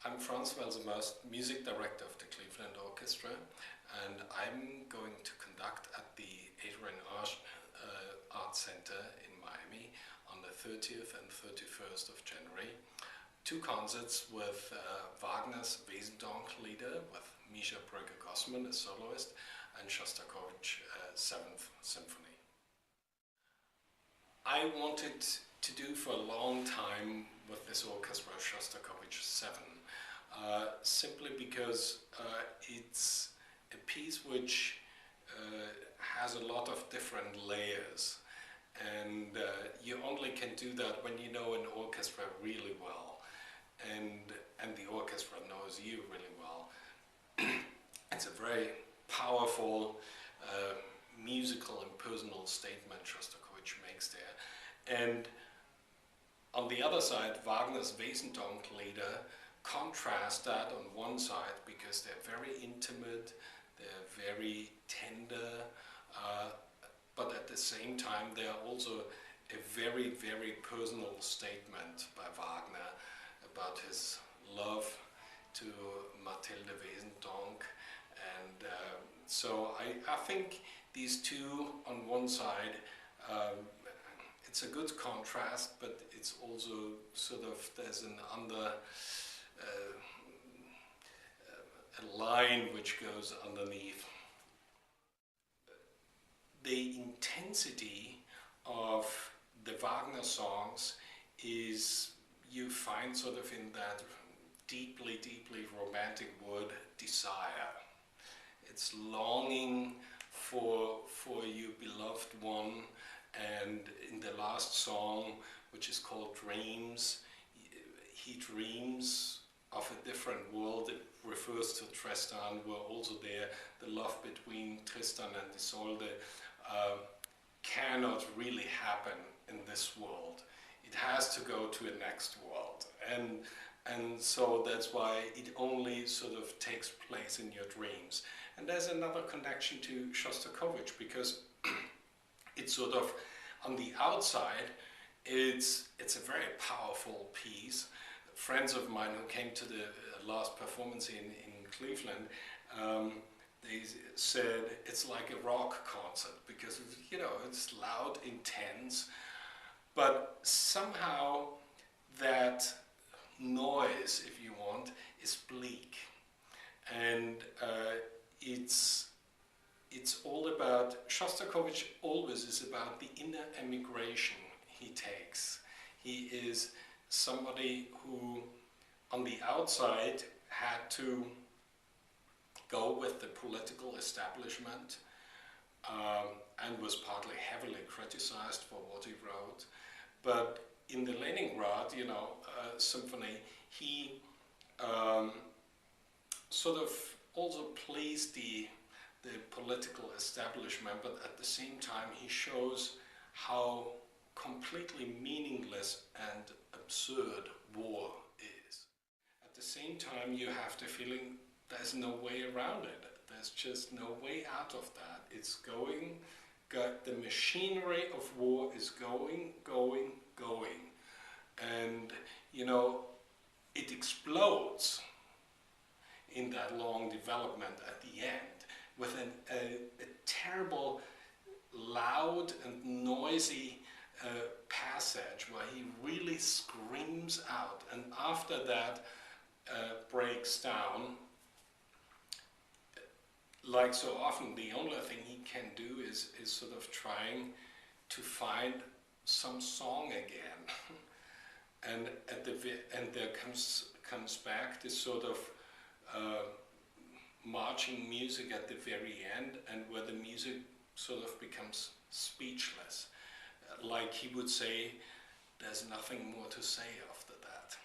I'm Franz Welser, music director of the Cleveland Orchestra, and I'm going to conduct at the Adrian Art Center in Miami on the 30th and 31st of January. Two concerts with Wagner's Wesendonck Lieder with Misha Bröcker-Gossman as soloist and Shostakovich 7th Symphony. I wanted to do for a long time with this orchestra Shostakovich 7, simply because it's a piece which has a lot of different layers, and you only can do that when you know an orchestra really well, and the orchestra knows you really well. It's a very powerful musical and personal statement Shostakovich makes there. And on the other side, Wagner's Wesendonck Lieder contrast that on one side because they're very intimate, they're very tender, but at the same time they are also a very, very personal statement by Wagner about his love to Mathilde Wesendonck. And so I think these two on one side, it's a good contrast, but it's also sort of, there's an a line which goes underneath. The intensity of the Wagner songs is, you find sort of in that deeply, deeply romantic word, desire. It's longing for your beloved one, and in the last song, which is called Dreams, he dreams of a different world. It refers to Tristan, where also there the love between Tristan and Isolde cannot really happen in this world. It has to go to a next world, and so that's why it only sort of takes place in your dreams. And there's another connection to Shostakovich, because it's sort of on the outside, it's a very powerful piece. Friends of mine who came to the last performance in Cleveland, they said it's like a rock concert because, you know, it's loud, intense, but somehow that noise, if you want, is bleak. And it's all about, Shostakovich always is about the inner emigration he takes. He is somebody who on the outside had to go with the political establishment and was partly heavily criticized for what he wrote. But in the Leningrad, you know, symphony, he sort of also pleased the political establishment, but at the same time he shows how completely meaningless and absurd war is. At the same time, you have the feeling there's no way around it. There's just no way out of that. It's going, the machinery of war is going. And, you know, it explodes in that long development at the end with a terrible, loud and noisy passage where he really screams out, and after that breaks down. Like so often, the only thing he can do is sort of trying to find some song again. And there comes back this sort of marching music at the very end, and where the music sort of becomes speechless. Like he would say, there's nothing more to say after that.